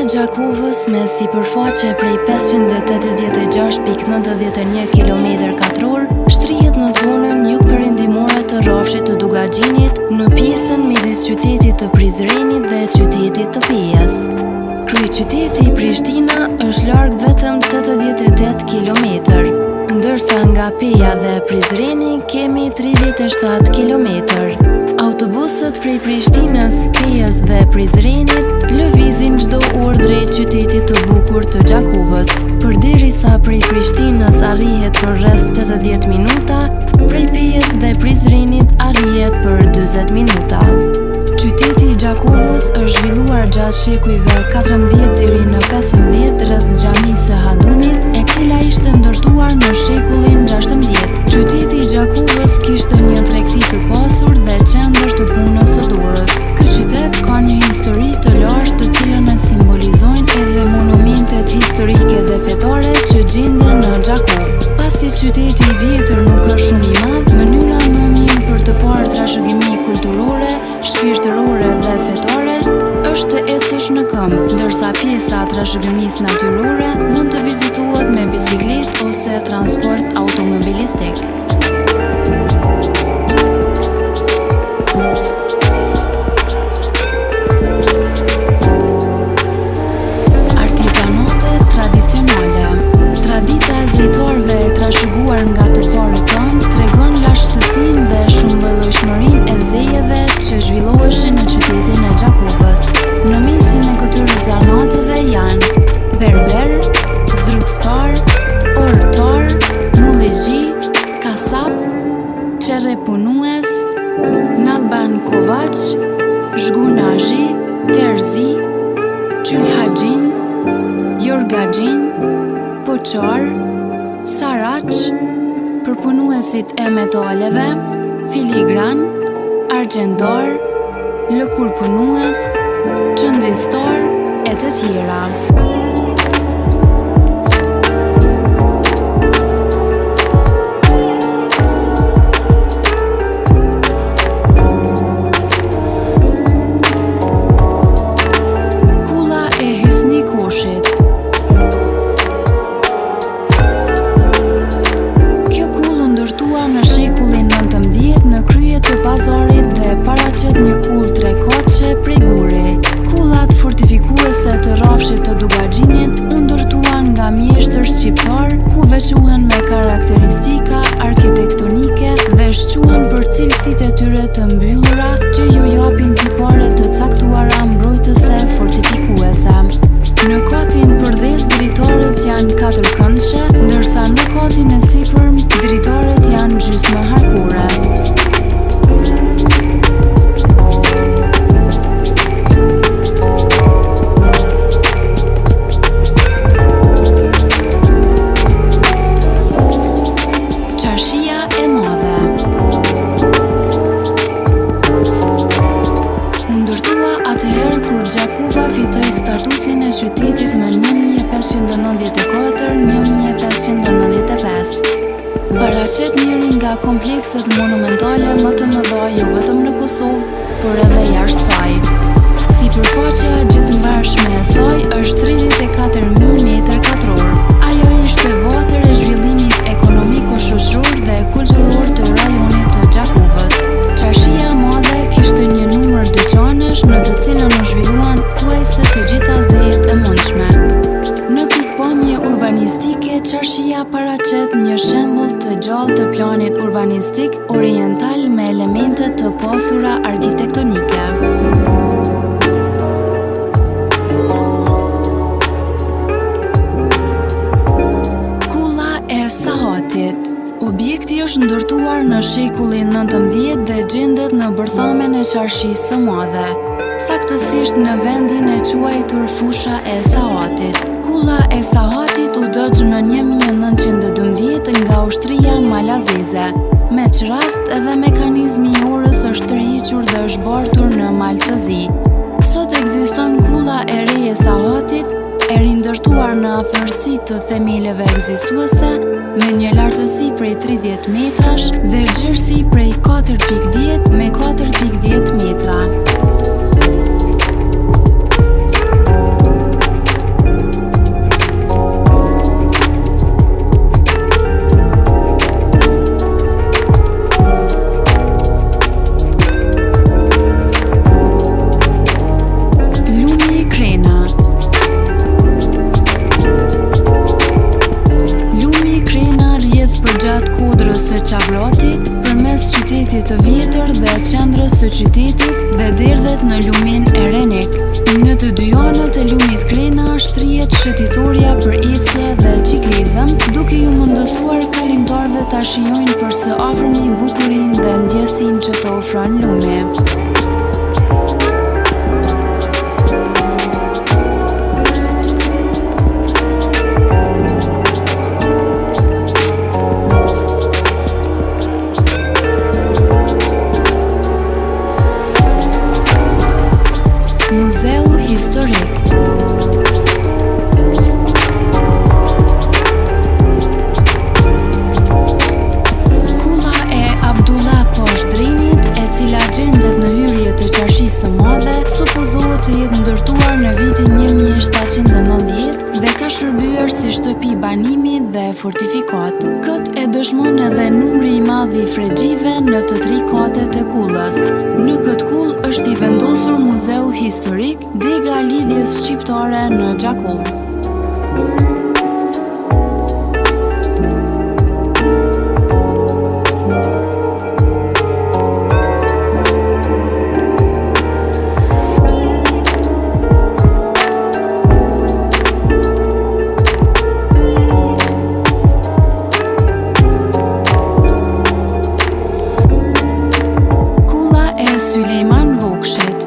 Gjakovës me sipërfaqe prej 586.91 km2 shtrihet në zonën jugperëndimore të rrafshit të Dugaxhinit në pjesën midis qytetit të Prizrenit dhe qytetit të Pejës. Kryeqyteti Prishtina është larg vetëm 88 km, ndërsa nga Peja dhe Prizreni kemi 37 km. Autobusët prej Prishtinës, Pejës dhe Prizrenit lëvizin çdo orë drejt qytetit të bukur të Gjakovës, përderisa prej Prishtinës arrihet për rreth 80 minuta, prej Pejës dhe Prizrenit arrihet për 40 minuta. Qyteti i Gjakovës është zhvilluar gjatë shekujve 14 deri në 15 rreth xhamisë së Hadunit, e cila ishte ndërtuar në shekullin 16. Qyteti i Gjakovës kishte një tregti të pasur dhe qendër të punës së dorës. Ky qytet ka një histori të lashtë, të cilën e simbolizojnë edhe monumentet historike dhe fetare që gjenden në Gjakovë. Pasi qyteti i vjetër nuk është shumë i madh, mënyra më e mirë për të parë trashëgimi kulturore, shpirtërore dhe fetare është të ecësh në këmbë, ndërsa pjesa e trashëgimisë natyrore mund të vizitohet me biçikletë ose transport automobilistik. Artizanate tradicionale. Tradita e zejtarëve e trashëguar nga të parët tanë tregon lashtësinë dhe shumëllojshmërinë e zejeve që zhvilloheshin në qytetin e Gjakovës. Në mesin e këtyre zanateve janë berber, zdruktar, ortar, mullixhi, kasap, çerrepunues, nalban kovaç, zhgunazhi, terzi, çylhaxhin, jorgaxhin, poçar, saraç, përpunuesit e metaleve, filigran, argjentar, lëkurpunues, qëndistar e të tjera. Kulla e Hysni Koshit. Në shekullin 19 në krye të pazarit dhe paraqet një kullë trekoqe prej guri. Kullat fortifikuese të rrafshit të Dugaxhinit u ndërtuan nga mjeshtër shqiptar, ku veçuhen me karakteristika arkitektonike dhe shquhen për cilësitë e tyre të mbyllura që ju japin tipare të caktuara mbrojtëse fortifikuese. Në katin përdhes dritaret janë katërkëndshme, ndërsa në katin e sipërm dritaret janë gjysmëharkore. Qarshia e Madhe. U ndërtua atëherë kur Gjakova fitoi statusin e qytetit më 1594-1595. Paraqet njëri nga komplekset monumentale më të mëdha jo vetëm në Kosovë, por edhe jashtë saj. Sipërfaqja gjithëmbashme e saj është 34.000 m2. Ajo ishte vatër e zhvillimit ekonomiko-shoqëror dhe kulturor të rajonit të Gjakovës. Qarshia e Madhe kishte një numër dyqanesh në të cilën u zhvilluan thuajse të gjitha zejet e mundshme. Në pikpamje urbanistike, qarshia paraqet një shembull të gjallë të planit urbanistik oriental me elemente të pasura arkitektonike. Kulla e Sahatit. Objekti është ndërtuar në shekullin 19 dhe gjendet në bërthamen e Qarshisë së Madhe, saktësisht në vendin e quajtur Fusha e Sahatit. Kulla e Sahatit u dëgj në 1912 nga ushtria malazeze. Me që rast edhe mekanizmi i orës është tërhiqur dhe është bartur në Maltëzi. Sot ekziston kulla Kulla e re e Sahatit e rindërtuar në afërsi të themeleve ekzistuese me një lartësi prej 30 metrash dhe gjerësi prej 4.10 me 4.10 metra. Së Qabratit, përmes qytetit të vjetër dhe qendrës së qytetit dhe derdhet në lumin e Renik. Në të dy anët e lumit Krena shtrihet shëtitoria për ecje dhe ciklizëm, duke ju mundësuar kalimtarëve ta shijojnë për së afërmi bukurinë dhe ndjesinë që të ofron lumi. Muzeu historik. Kulla e Abdullah Poshdrinit, e cila gjendet në hyrje të Qarshisë së Madhe, supozohet të jetë ndërtuar në vitin 1790 dhe ka shërbyer si shtëpi banimi dhe fortifikat. Këtë e dëshmon edhe numri i madh i fregjive në të 3 katet e kullës. Në këtë kull është i vendosur Muzeu historik, dega lidhjes shqiptare në Gjakov. Sulejman Vokshit.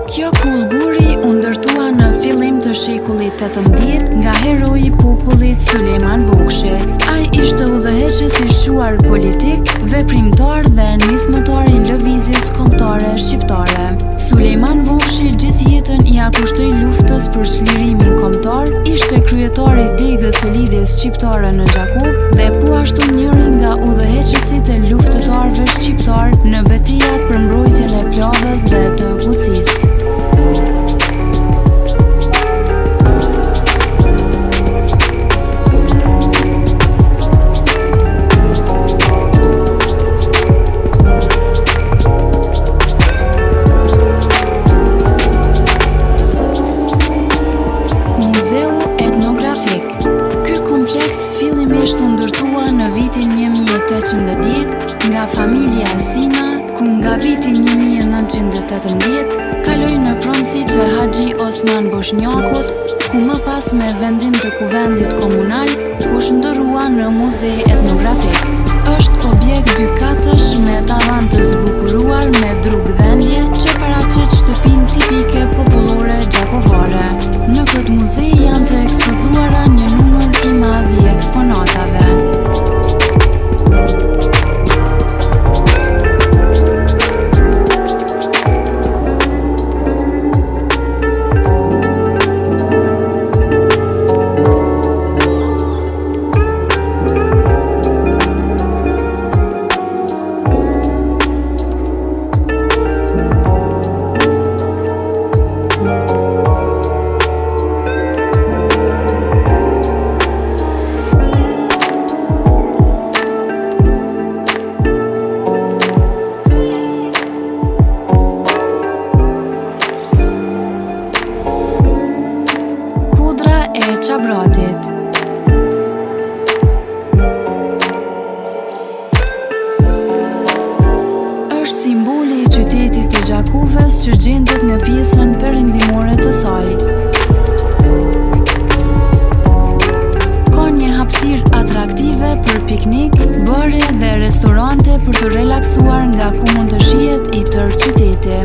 Kjo kull guri u ndërtua në fillim të shekullit 18 nga heroi i popullit Sulejman Vokshi. Ai ishte udhëheqës i shquar politik, veprimtar dhe nismëtar i lëvizjes kombëtare shqiptare. Sulejman Vokshi gjithë jetën i akushtoi luftës për çlirimin kombëtar, ishte kryetari i degës së lidhjes shqiptare në Gjakov dhe po ashtu njëri nga udhëheqësit e luftëtarëve shqiptar në betejat për mbrojtjen e Plavës dhe të Kucisë. Fillimisht u ndërtua në vitin 1810 nga familja Sina, ku nga vitin 1918 kaloi në pronësi të Haxhi Osman Boshnjakut, ku më pas me vendim të kuvendit komunal u shndërrua në muze etnografik. Është objekt 2 katësh me tavan të zbukuruar me drugdhendje që paraqet shtëpinë tipike popullore gjakovare. Në këtë muze janë të ekspozuara një numër i madh i eksponatave. E Qabratit. Është simboli i qytetit të Gjakovës që gjendet në pjesën perëndimore të saj. Ka një hapësirë atraktive për piknik, bare dhe restorante për të relaksuar nga ku mund të shihet i tërë qyteti.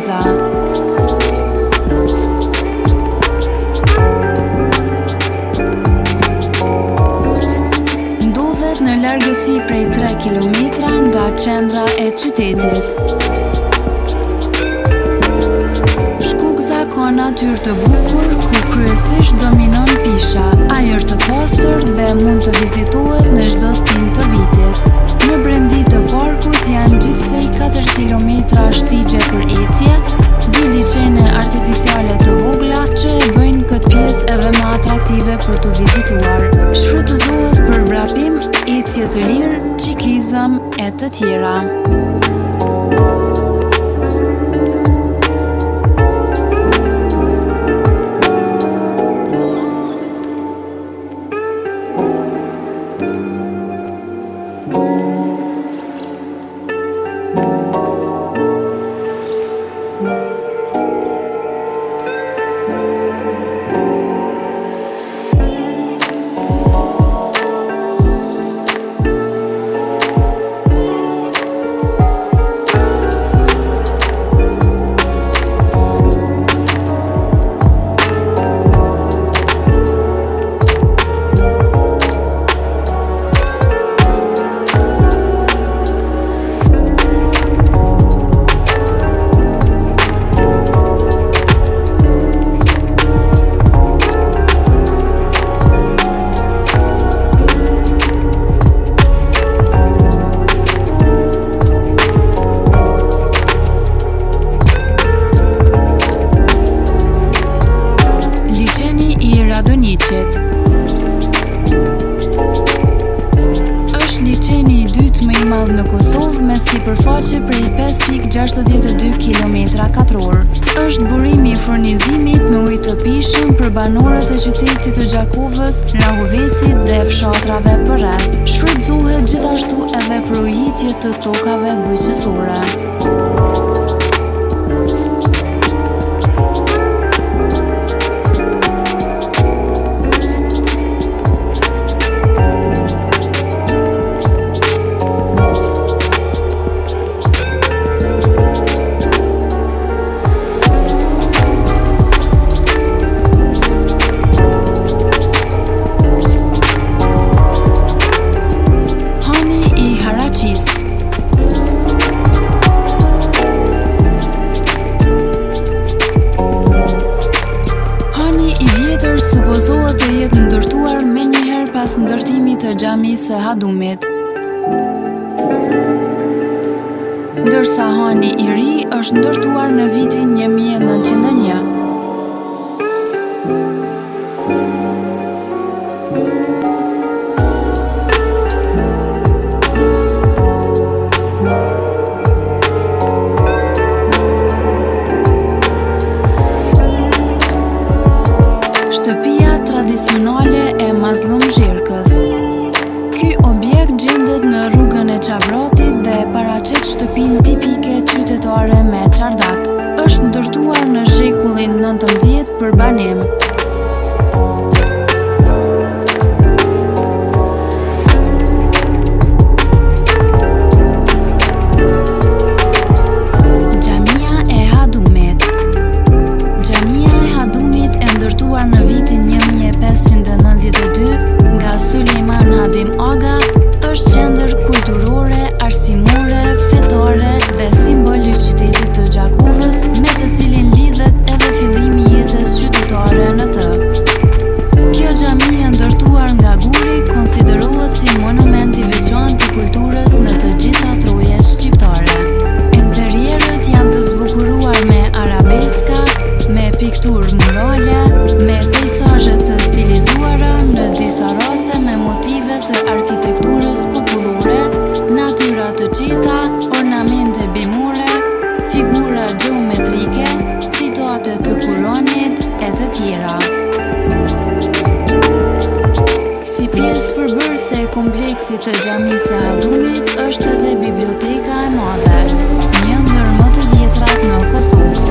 Shkuza. Ndodhet në largësi prej 3 kilometra nga qendra e qytetit. Shkuza ka natyrë të bukur, ku kryesisht dominon pisha, ajër të pastër dhe mund të vizitohet në çdo stin të vitit. Në brendi të parkut janë gjithsej 4 kilometra shtigje për ecje, 2 liçene artificiale të vogla që e bëjnë këtë pjesë edhe më atraktive për të vizituar. Shfrytëzohet për vrapim, ecje të lirë, ciklizëm e të tjera. Është liçeni i dytë më i madh në Kosovë me sipërfaqe prej 5.62 km². Është burimi i furnizimit me ujë të pishëm për banorët e qytetit të Gjakovës, Rahovecit dhe fshatrave përreth. Shfrytëzohet gjithashtu edhe për ujitje të tokave bujqësore. Supozohet të jetë ndërtuar menjëherë pas ndërtimit të xhamisë së Hadumit. Ndërsa hani i ri është ndërtuar në vitin 1901. Shtëpia tradicionale e Mazlum Zherkës. Ky objekt gjendet në rrugën e Çavratit dhe paraqet shtëpinë tipike qytetare me çardak. Është ndërtuar në shekullin 19 për banim. Xhamia e Hadumit. Xhamia e Hadumit e ndërtuar në vitin 1592 nga Sulejman Hadim Aga, është qendër kulturore, arsimore, fetare dhe simbol i qytetit të Gjakovës, me të cilin lidhet edhe fillimi i jetës qytetare në të. Kjo xhami e ndërtuar nga Guri konsiderohet si monument i veçantë i kulturës në të gjitha trojet shqiptare. Interierët janë të zbukuruar me arabeska, me pikturë murale, me peizazhe të stilizuara, në disa raste me motive të arkitekturës popullore, natyra të qeta, ornamente bimore, figura gjeometrike, citate të Kuranit e të tjera. Si pjesë përbërëse e kompleksit të xhamisë së Hadumit është edhe biblioteka e madhe, një ndër më të vjetrat në Kosovë.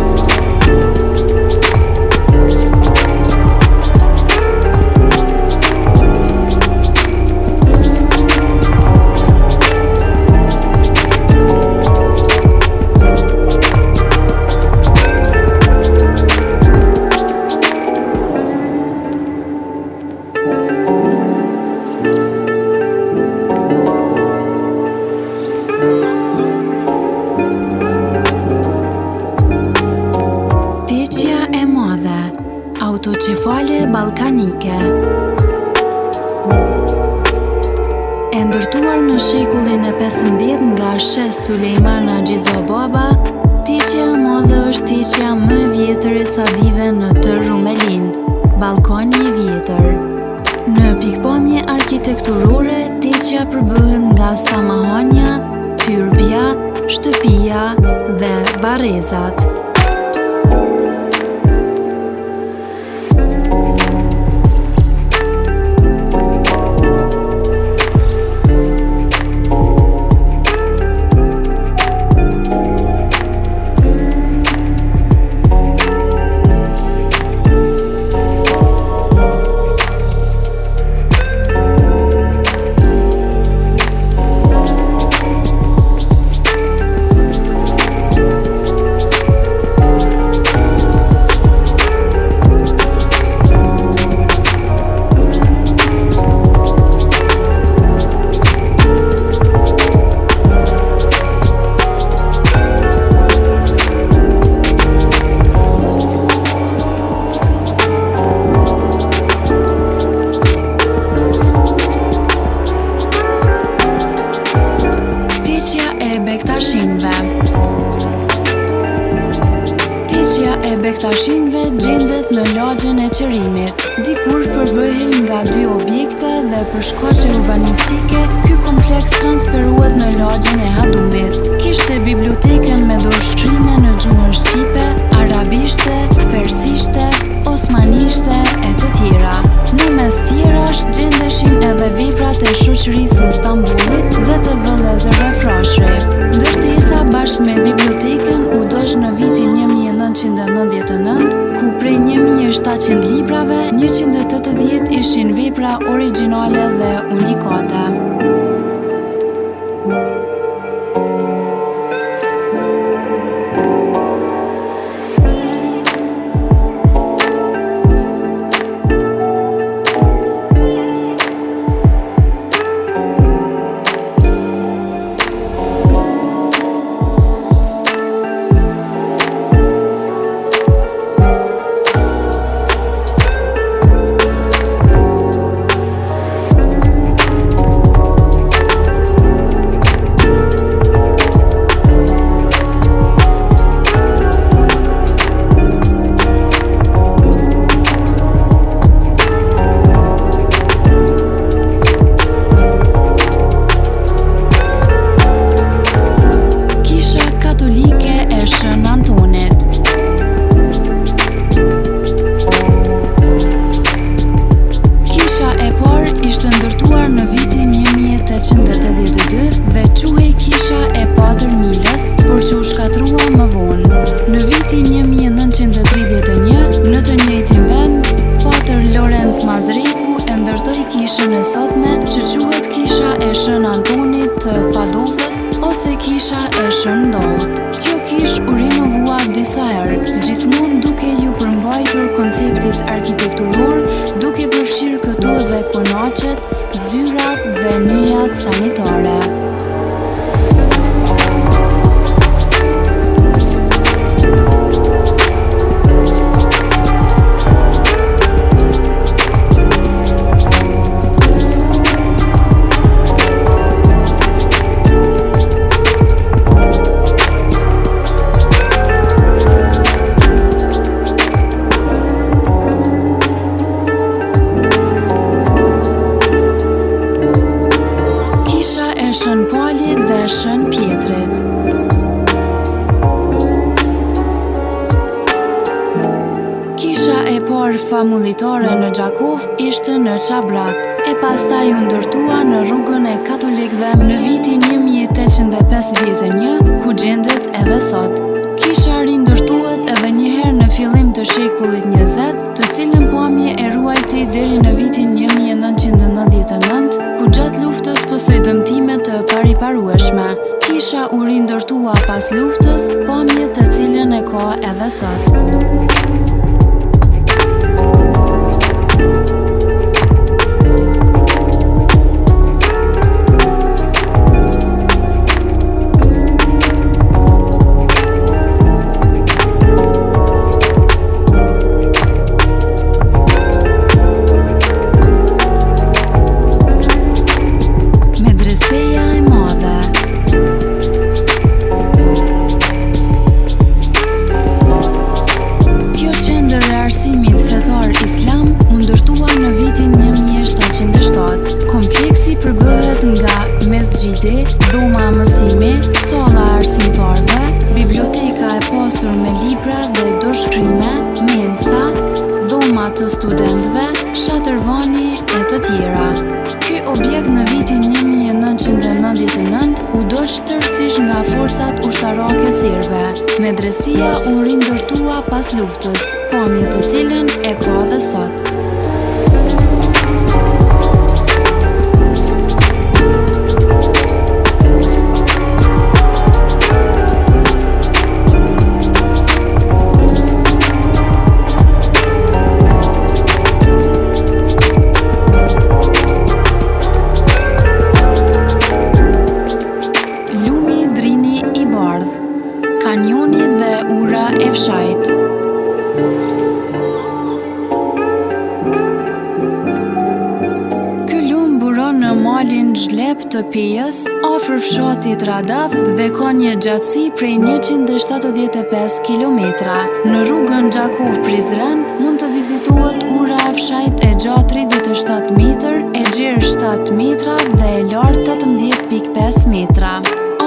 autocefale ballkanike. E ndërtuar në shekullin e 15 nga Sheh Sulejman Agjizo Baba, Tiqja e Madhe është tiqja më e vjetër e Sadive në tërë Rumelinë, ballkani i vjetër. Në pikpamje arkitekturore, tiqja përbëhet nga samahania, tyrbja, shtëpia dhe barezat. Tiqja e Bektashinëve gjendet në lagjen e Qerimit. Dikur përbëhej nga 2 objekte dhe për shkaqe urbanistike, ky kompleks transferuhet në lagjen e Hadumit. Kishte bibliotekën me dorëshkrime në gjuhën shqipe, arabishte, persishte, osmanishte e të tjera. Në mes tjerash gjendeshin edhe veprat e shoqërisë së Stambollit dhe të vëllezërve Frashëri. Ndërtesa bashkë me bibliotekën u dosh në vitin 1999, ku prej 1700 librave, 180 ishin vepra origjinale dhe unikate. Ishte ndërtuar në vitin 1882 dhe quhej Kisha e Patër Milës, por që u shkatrua më vonë. Në vitin 1931, në të njëjtin vend, Patër Lorenz Mazreku e ndërtoi kishën e sotme, që quhet Kisha e Shën Antonit të Padovës ose Kisha e Shën Ndohut. Kjo kishë u rinovua disa herë, gjithmonë duke ju përmbajtur konceptit arkitekturor, duke përfshirë këtu dhe konaqet, zyrat dhe nyjat sanitare. Shën Palit dhe Shën Pjetrit. Kisha e parë famulitare në Gjakov ishte në Qabrat, e pastaj u ndërtua në rrugën e katolikëve në vitin 1851, ku gjendet edhe sot. Kisha rindërtuhet edhe njëherë në fillim të shekullit 20, të cilën pamje e ruajti deri në vitin 1999, ku gjatë luftës pësoi dëmtime të pariparueshme. Kisha u rindërtua pas luftës, pamje të cilën e ka edhe sot. dhe doshkrime, mensa, dhoma të studentëve, shatërvani e të tjera. Ky objekt në vitin 1999 u doq tërësisht nga forcat ushtarake serbe. Medresia u rindërtua pas luftës, pamje të cilën e ka dhe sot. Kanjoni dhe ura e fshajt. Ky lum buron në malin Zhlep të Pejës, afër fshatit Radavs dhe ka një gjatësi prej 175 kilometra. Në rrugën Gjakov-Prizren mund të vizitohet ura e fshajt e gjatë 37 metër, e gjerë 7 metra dhe e lartë 18.5 metra.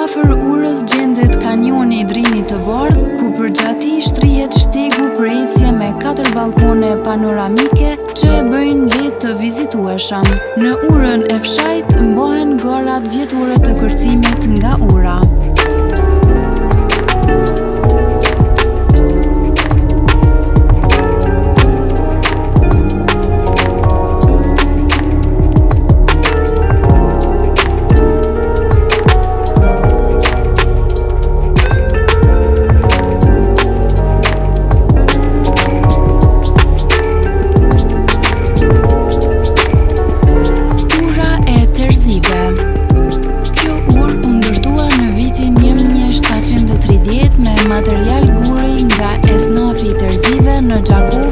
Afër urës gjendet kanjoni i Drinit të Bardh, ku përgjati shtrihet shtegu për ecje me 4 balkone panoramike që e bëjnë lehtë të vizitueshëm. Në urën e fshajt mbahen garat vjetore të kërcimit nga ura. Material guri nga esnafi i tërzive në Gjakov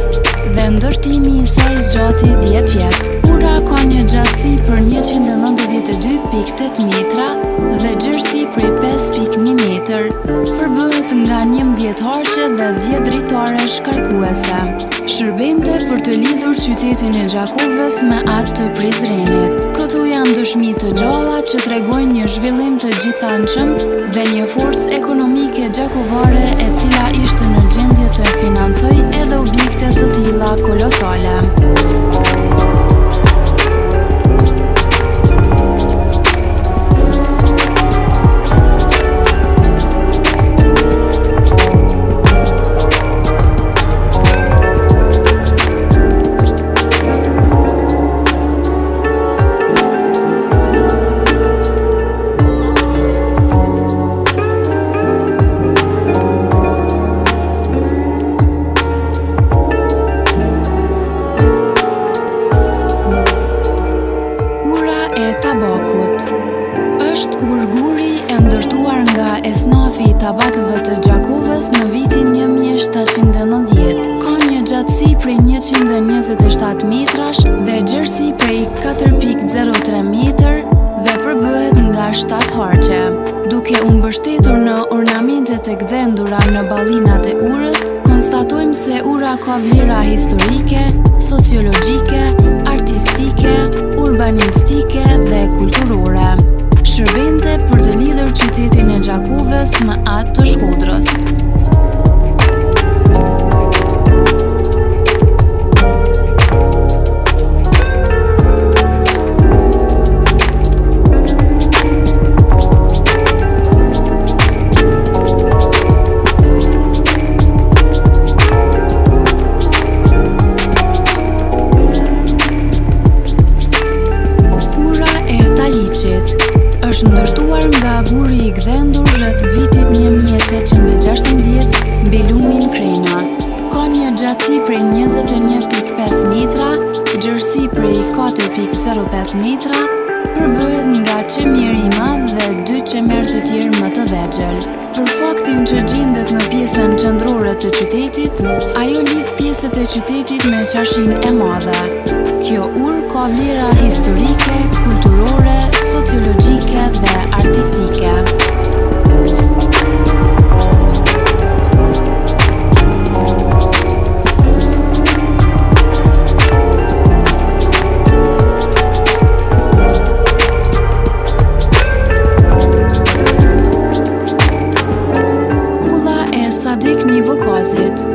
dhe ndërtimi i saj zgjati 10 vjet. Ura ka një gjatësi për 192.8 metra dhe gjerësi prej 5.1 metër. Përbëhet nga 11 harshe dhe 10 dritare shkarkuese. Shërbente për të lidhur qytetin e Gjakovës me atë të Prizrenit. Këtu janë dëshmi të gjalla që tregojnë një zhvillim të gjithanshëm dhe një forcë ekonomike gjakovare e cila ishte në gjendje të financoj edhe objekte të tilla kolosale. Është urguri e ndërtuar nga esnafi i tabakëve të Gjakovës në vitin 1790. Ka një gjatësi prej 127 metrash dhe gjerësi prej 4.03 metër dhe përbëhet nga 7 harqe. Duke u mbështetur në ornamentet e gdhendura në ballinat e urës, konstatojmë se ura ka vlera historike, sociologjike, artistike, urbanistike dhe kulturore. Shërbente për të lidhur qytetin e Gjakovës me atë të Shkodrës. Është ndërtuar nga guri i gdhendur rreth vitit 1816 mbi lumin Krena. Ka një gjatësi prej 21.5 metra, gjerësi prej 4.05 metra, përbëhet nga qemiri i madh dhe 2 qemer të tjerë më të vegjël. Për faktin që gjendet në pjesën qendrore të qytetit, ajo lidh pjesët e qytetit me qashin e madhe. Kjo urë ka vlera historike, kulturore, sociologjike dhe artistike. Kulla e Sadik Nivokazit.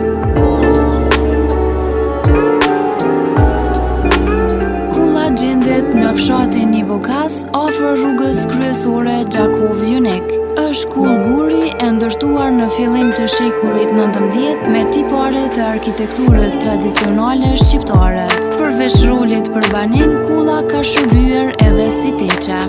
afër rrugës kryesore Gjakov Junik. Është kullguri e ndërtuar në fillim të shekullit 19 me tipare të arkitekturës tradicionale shqiptare. Përveç rolit për banim, kulla ka shërbyer edhe si teqe.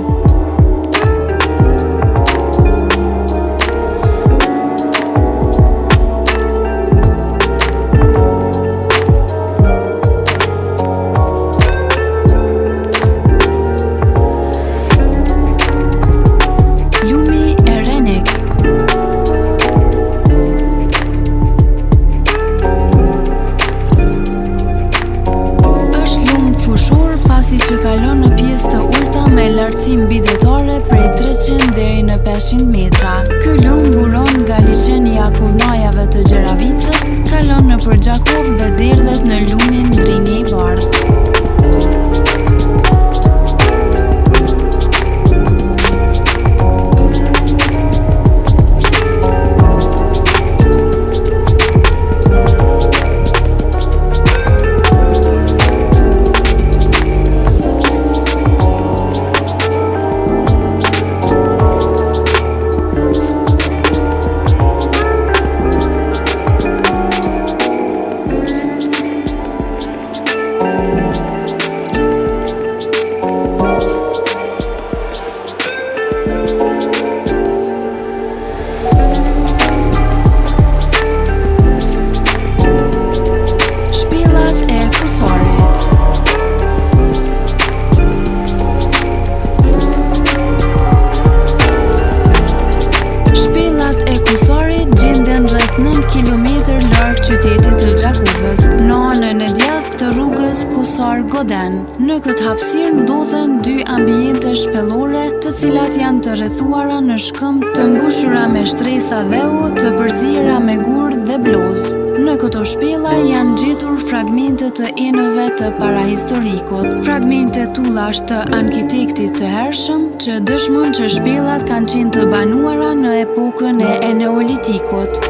Që kalon në pjesë të ulta me lartësi mbidetare prej 300 deri në 500 metra. Ky lum buron nga liçeni akullnajave të Gjeravicës, kalon nëpër Gjakov dhe derdhet në lumin Drini i Bardh. Larg qytetit të Gjakovës, në anën e djathtë të rrugës Kusar-Goden. Në këtë hapësirë ndodhen dy ambiente shpellore, të cilat janë të rrethuara në shkëmb të mbushura me shtresa dheu, të përzira me gur dhe bloz. Në këto shpella janë gjetur fragmente të enëve të parahistorikut, fragmente tullash të arkitektit të hershëm, që dëshmon që shpellat kanë qenë të banuara në epokën e Neolitikut.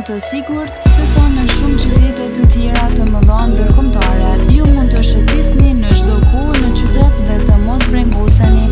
të sigurt se sa në shumë qytete të tjera të mëdha ndërkombëtare. Ju mund të shëtisni në çdo kohë në qytet dhe të mos brengoseni